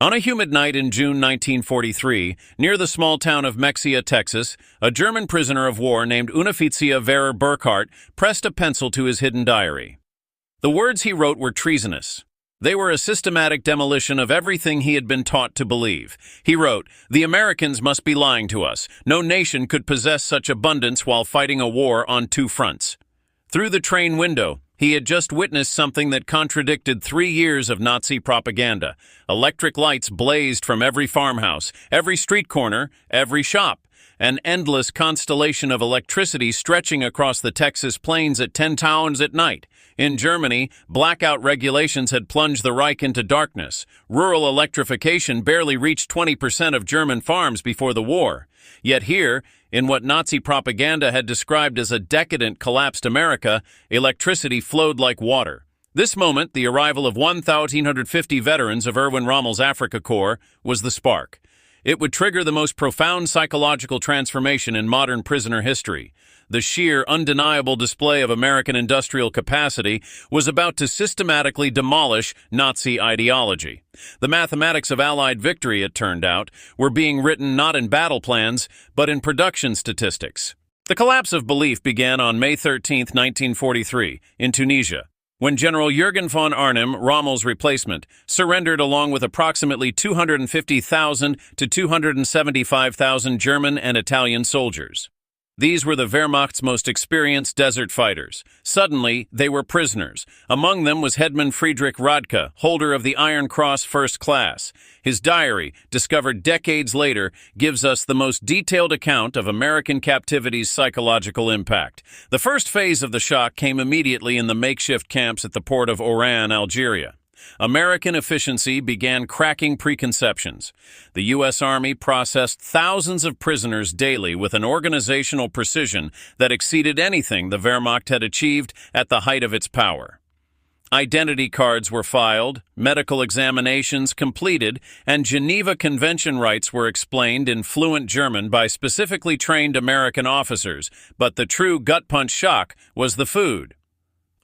On a humid night in June 1943, near the small town of Mexia, Texas, a German prisoner of war named Unteroffizier Werner Burkhardt pressed a pencil to his hidden diary. The words he wrote were treasonous. They were a systematic demolition of everything he had been taught to believe. He wrote, "The Americans must be lying to us. No nation could possess such abundance while fighting a war on two fronts." Through the train window, he had just witnessed something that contradicted 3 years of Nazi propaganda. Electric lights blazed from every farmhouse, every street corner, every shop. An endless constellation of electricity stretching across the Texas plains at 10 towns at night. In Germany, blackout regulations had plunged the Reich into darkness. Rural electrification barely reached 20% of German farms before the war. Yet here, in what Nazi propaganda had described as a decadent, collapsed America, electricity flowed like water. This moment, the arrival of 1,350 veterans of Erwin Rommel's Afrika Korps, was the spark. It would trigger the most profound psychological transformation in modern prisoner history. The sheer, undeniable display of American industrial capacity was about to systematically demolish Nazi ideology. The mathematics of Allied victory, it turned out, were being written not in battle plans, but in production statistics. The collapse of belief began on May 13, 1943, in Tunisia, when General Jürgen von Arnim, Rommel's replacement, surrendered along with approximately 250,000 to 275,000 German and Italian soldiers. These were the Wehrmacht's most experienced desert fighters. Suddenly, they were prisoners. Among them was Hetman Friedrich Radke, holder of the Iron Cross First Class. His diary, discovered decades later, gives us the most detailed account of American captivity's psychological impact. The first phase of the shock came immediately in the makeshift camps at the port of Oran, Algeria. American efficiency began cracking preconceptions. The U.S. Army processed thousands of prisoners daily with an organizational precision that exceeded anything the Wehrmacht had achieved at the height of its power. Identity cards were filed, medical examinations completed, and Geneva Convention rights were explained in fluent German by specifically trained American officers, but the true gut-punch shock was the food.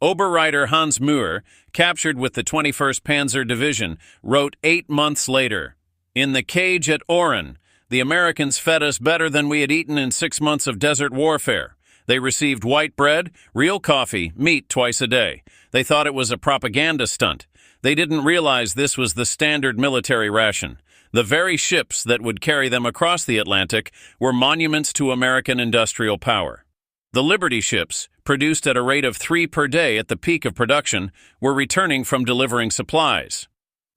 Oberreiter Hans Mühr, captured with the 21st Panzer Division, wrote 8 months later, "In the cage at Oran, the Americans fed us better than we had eaten in 6 months of desert warfare. They received white bread, real coffee, meat twice a day. They thought it was a propaganda stunt. They didn't realize this was the standard military ration. The very ships that would carry them across the Atlantic were monuments to American industrial power." The Liberty ships, produced at a rate of 3 per day at the peak of production, were returning from delivering supplies.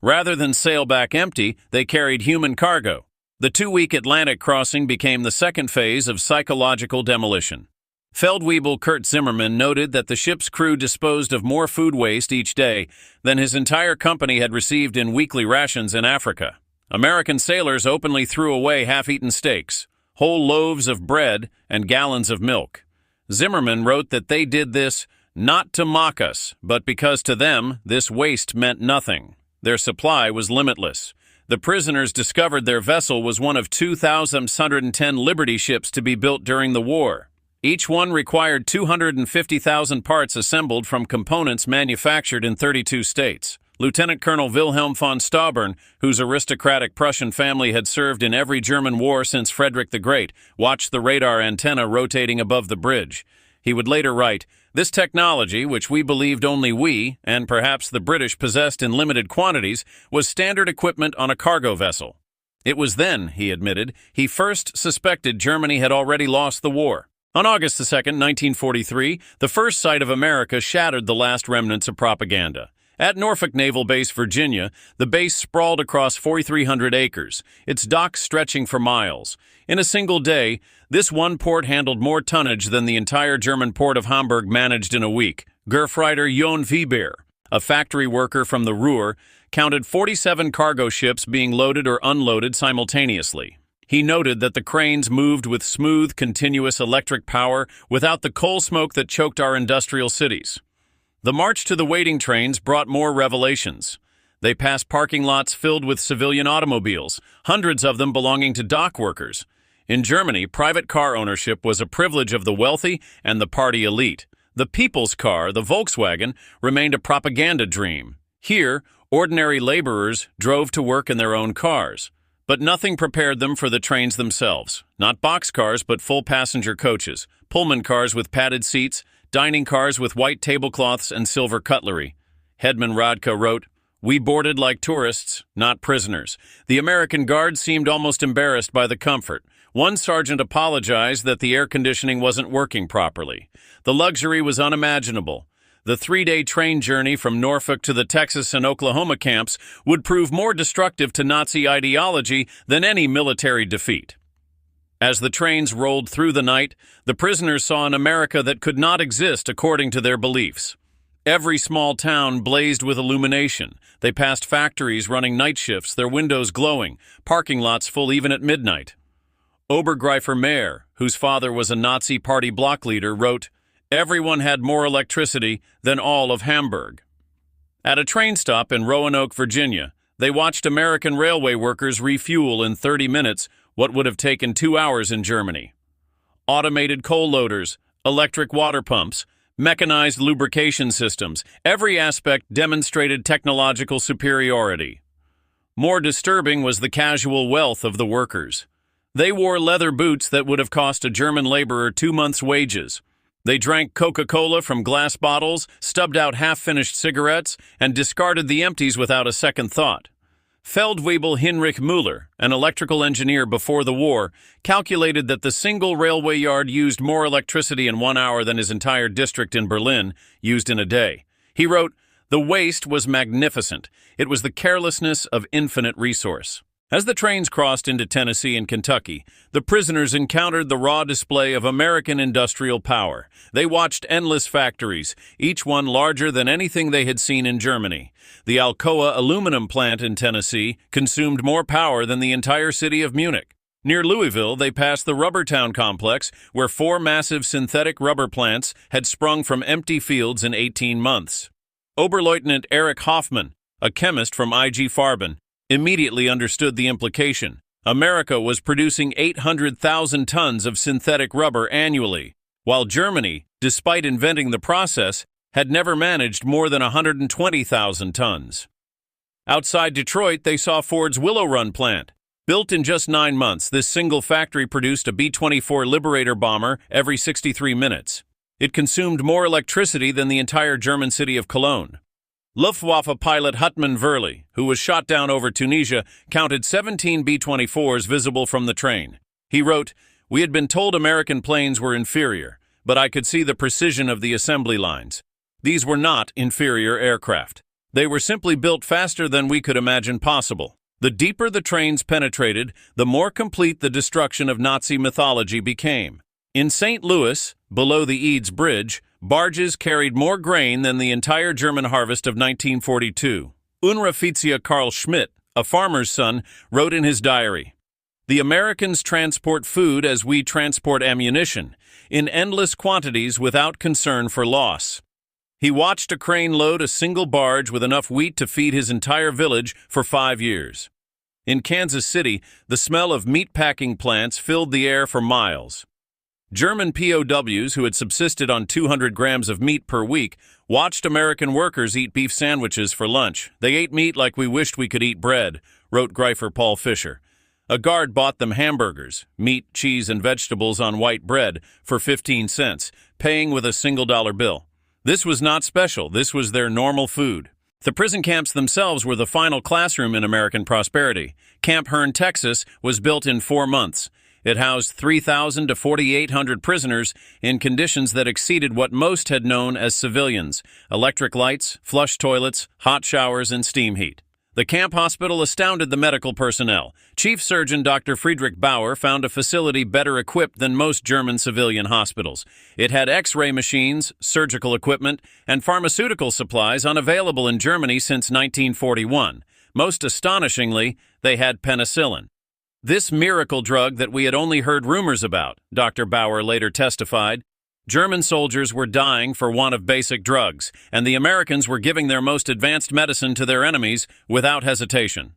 Rather than sail back empty, they carried human cargo. The 2-week Atlantic crossing became the second phase of psychological demolition. Feldwebel Kurt Zimmermann noted that the ship's crew disposed of more food waste each day than his entire company had received in weekly rations in Africa. American sailors openly threw away half-eaten steaks, whole loaves of bread, and gallons of milk. Zimmermann wrote that they did this not to mock us, but because to them this waste meant nothing. Their supply was limitless. The prisoners discovered their vessel was one of 2,110 Liberty ships to be built during the war. Each one required 250,000 parts assembled from components manufactured in 32 states. Lieutenant Colonel Wilhelm von Staubern, whose aristocratic Prussian family had served in every German war since Frederick the Great, watched the radar antenna rotating above the bridge. He would later write, "This technology, which we believed only we, and perhaps the British, possessed in limited quantities, was standard equipment on a cargo vessel." It was then, he admitted, he first suspected Germany had already lost the war. On August 2, 1943, the first sight of America shattered the last remnants of propaganda. At Norfolk Naval Base, Virginia, the base sprawled across 4,300 acres, its docks stretching for miles. In a single day, this one port handled more tonnage than the entire German port of Hamburg managed in a week. Gerfreiter Jon Wieber, a factory worker from the Ruhr, counted 47 cargo ships being loaded or unloaded simultaneously. He noted that the cranes moved with smooth, continuous electric power without the coal smoke that choked our industrial cities. The march to the waiting trains brought more revelations. They passed parking lots filled with civilian automobiles, hundreds of them belonging to dock workers. In Germany, private car ownership was a privilege of the wealthy and the party elite. The people's car, the Volkswagen, remained a propaganda dream. Here, Ordinary laborers drove to work in their own cars, but nothing prepared them for the trains themselves. Not boxcars, but full passenger coaches, Pullman cars with padded seats, dining cars with white tablecloths and silver cutlery. Headman Radka wrote, "We boarded like tourists, not prisoners. The American guards seemed almost embarrassed by the comfort. One sergeant apologized that the air conditioning wasn't working properly. The luxury was unimaginable. The 3-day train journey from Norfolk to the Texas and Oklahoma camps would prove more destructive to Nazi ideology than any military defeat." As the trains rolled through the night, the prisoners saw an America that could not exist according to their beliefs. Every small town blazed with illumination. They passed factories running night shifts, their windows glowing, parking lots full even at midnight. Obergreifer Mayer, whose father was a Nazi party block leader, wrote, "Everyone had more electricity than all of Hamburg." At a train stop in Roanoke, Virginia, they watched American railway workers refuel in 30 minutes what would have taken 2 hours in Germany. Automated coal loaders, electric water pumps, mechanized lubrication systems, every aspect demonstrated technological superiority. More disturbing was the casual wealth of the workers. They wore leather boots that would have cost a German laborer 2 months' wages. They drank Coca-Cola from glass bottles, stubbed out half-finished cigarettes, and discarded the empties without a second thought. Feldwebel Hinrich Müller, an electrical engineer before the war, calculated that the single railway yard used more electricity in 1 hour than his entire district in Berlin used in a day. He wrote, "The waste was magnificent. It was the carelessness of infinite resource." As the trains crossed into Tennessee and Kentucky, the prisoners encountered the raw display of American industrial power. They watched endless factories, each one larger than anything they had seen in Germany. The Alcoa aluminum plant in Tennessee consumed more power than the entire city of Munich. Near Louisville, they passed the Rubbertown complex, where 4 massive synthetic rubber plants had sprung from empty fields in 18 months. Oberleutnant Erich Hoffmann, a chemist from IG Farben, immediately understood the implication. America was producing 800,000 tons of synthetic rubber annually, while Germany, despite inventing the process, had never managed more than 120,000 tons. Outside Detroit, they saw Ford's Willow Run plant. Built in just 9 months, this single factory produced a B-24 Liberator bomber every 63 minutes. It consumed more electricity than the entire German city of Cologne. Luftwaffe pilot Hutman Verley, who was shot down over Tunisia, counted 17 B-24s visible from the train. He wrote, "We had been told American planes were inferior, but I could see the precision of the assembly lines. These were not inferior aircraft. They were simply built faster than we could imagine possible." The deeper the trains penetrated, the more complete the destruction of Nazi mythology became. In St. Louis, below the Eads Bridge, barges carried more grain than the entire German harvest of 1942. Unrafizia Carl Schmidt, a farmer's son, wrote in his diary, "The Americans transport food as we transport ammunition, in endless quantities without concern for loss." He watched a crane load a single barge with enough wheat to feed his entire village for 5 years. In Kansas City, the smell of meatpacking plants filled the air for miles. German POWs who had subsisted on 200 grams of meat per week watched American workers eat beef sandwiches for lunch. "They ate meat like we wished we could eat bread," wrote Greifer Paul Fisher. A guard bought them hamburgers, meat, cheese, and vegetables on white bread for 15 cents, paying with a $1 bill. This was not special. This was their normal food. The prison camps themselves were the final classroom in American prosperity. Camp Hearn, Texas, was built in 4 months. It housed 3,000 to 4,800 prisoners in conditions that exceeded what most had known as civilians: electric lights, flush toilets, hot showers, and steam heat. The camp hospital astounded the medical personnel. Chief Surgeon Dr. Friedrich Bauer found a facility better equipped than most German civilian hospitals. It had X-ray machines, surgical equipment, and pharmaceutical supplies unavailable in Germany since 1941. Most astonishingly, they had penicillin. This miracle drug that we had only heard rumors about, Dr. Bauer later testified. German soldiers were dying for want of basic drugs, and the Americans were giving their most advanced medicine to their enemies without hesitation.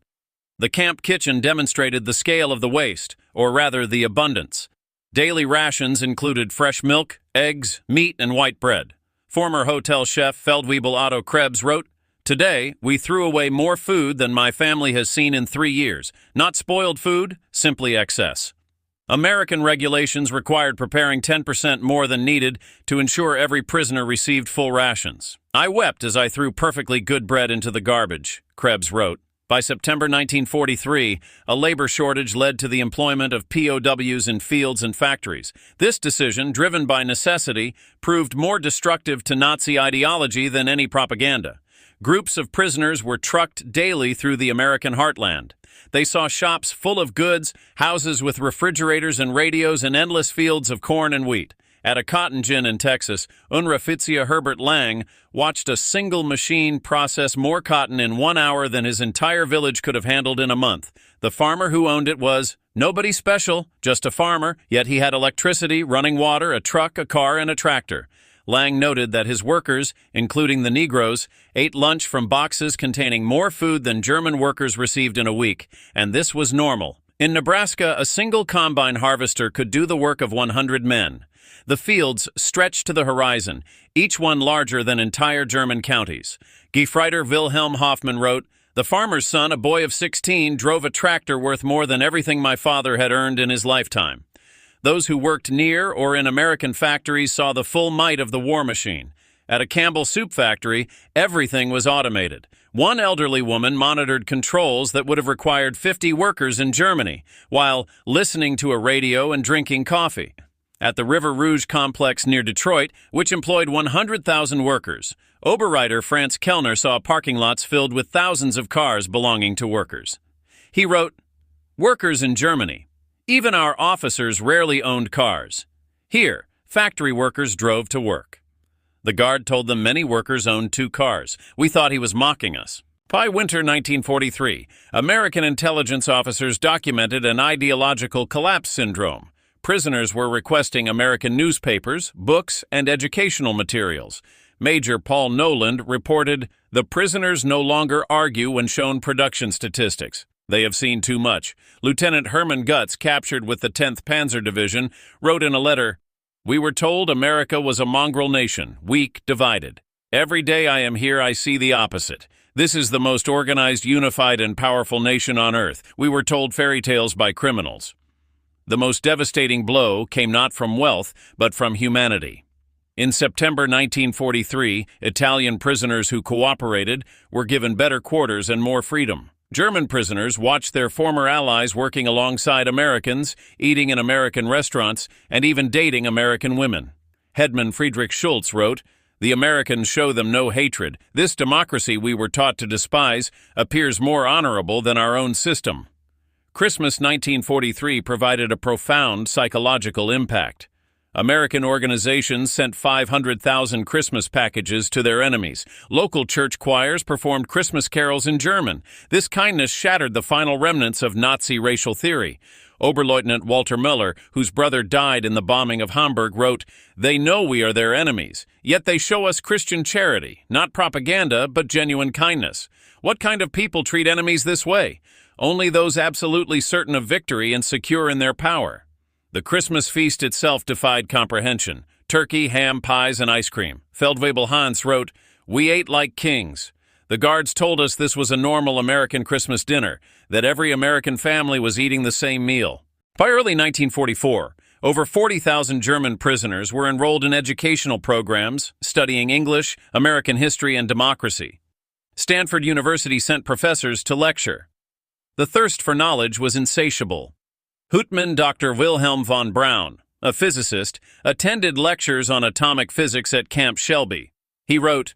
The camp kitchen demonstrated the scale of the waste, or rather the abundance. Daily rations included fresh milk, eggs, meat, and white bread. Former hotel chef Feldwebel Otto Krebs wrote, Today, we threw away more food than my family has seen in 3 years. Not spoiled food, simply excess. American regulations required preparing 10% more than needed to ensure every prisoner received full rations. I wept as I threw perfectly good bread into the garbage, Krebs wrote. By September 1943, a labor shortage led to the employment of POWs in fields and factories. This decision, driven by necessity, proved more destructive to Nazi ideology than any propaganda. Groups of prisoners were trucked daily through the American heartland. They saw shops full of goods, houses with refrigerators and radios, and endless fields of corn and wheat. At a cotton gin in Texas, Unrafizia Herbert Lang watched a single machine process more cotton in 1 hour than his entire village could have handled in a month. The farmer who owned it was nobody special, just a farmer, yet he had electricity, running water, a truck, a car, and a tractor. Lang noted that his workers, including the Negroes, ate lunch from boxes containing more food than German workers received in a week, and this was normal. In Nebraska, a single combine harvester could do the work of 100 men. The fields stretched to the horizon, each one larger than entire German counties. Gefreiter Wilhelm Hoffmann wrote, "The farmer's son, a boy of 16, drove a tractor worth more than everything my father had earned in his lifetime." Those who worked near or in American factories saw the full might of the war machine. At a Campbell soup factory, everything was automated. One elderly woman monitored controls that would have required 50 workers in Germany, while listening to a radio and drinking coffee. At the River Rouge complex near Detroit, which employed 100,000 workers, Oberreiter Franz Kellner saw parking lots filled with thousands of cars belonging to workers. He wrote, "Workers in Germany. Even our officers rarely owned cars. Here, factory workers drove to work." The guard told them many workers owned 2 cars. "We thought he was mocking us." By winter 1943, American intelligence officers documented an ideological collapse syndrome. Prisoners were requesting American newspapers, books, and educational materials. Major Paul Noland reported, "The prisoners no longer argue when shown production statistics. They have seen too much." Lieutenant Herman Gutz, captured with the 10th Panzer Division, wrote in a letter, "We were told America was a mongrel nation, weak, divided. Every day I am here I see the opposite. This is the most organized, unified, and powerful nation on earth. We were told fairy tales by criminals." The most devastating blow came not from wealth, but from humanity. In September 1943, Italian prisoners who cooperated were given better quarters and more freedom. German prisoners watched their former allies working alongside Americans, eating in American restaurants, and even dating American women. Hedman Friedrich Schultz wrote, "The Americans show them no hatred. This democracy we were taught to despise appears more honorable than our own system." Christmas 1943 provided a profound psychological impact. American organizations sent 500,000 Christmas packages to their enemies. Local church choirs performed Christmas carols in German. This kindness shattered the final remnants of Nazi racial theory. Oberleutnant Walter Müller, whose brother died in the bombing of Hamburg, wrote, "They know we are their enemies, yet they show us Christian charity, not propaganda, but genuine kindness. What kind of people treat enemies this way? Only those absolutely certain of victory and secure in their power." The Christmas feast itself defied comprehension. Turkey, ham, pies, and ice cream. Feldwebel Hans wrote, "We ate like kings. The guards told us this was a normal American Christmas dinner, that every American family was eating the same meal." By early 1944, over 40,000 German prisoners were enrolled in educational programs, studying English, American history, and democracy. Stanford University sent professors to lecture. The thirst for knowledge was insatiable. Hootman Dr. Wilhelm von Braun, a physicist, attended lectures on atomic physics at Camp Shelby. He wrote,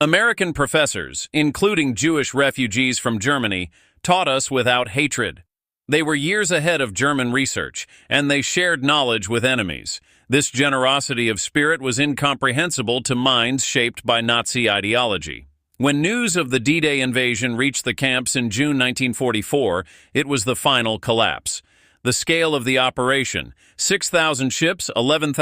"American professors, including Jewish refugees from Germany, taught us without hatred. They were years ahead of German research, and they shared knowledge with enemies. This generosity of spirit was incomprehensible to minds shaped by Nazi ideology." When news of the D-Day invasion reached the camps in June 1944, it was the final collapse. The scale of the operation, 6,000 ships, 11,000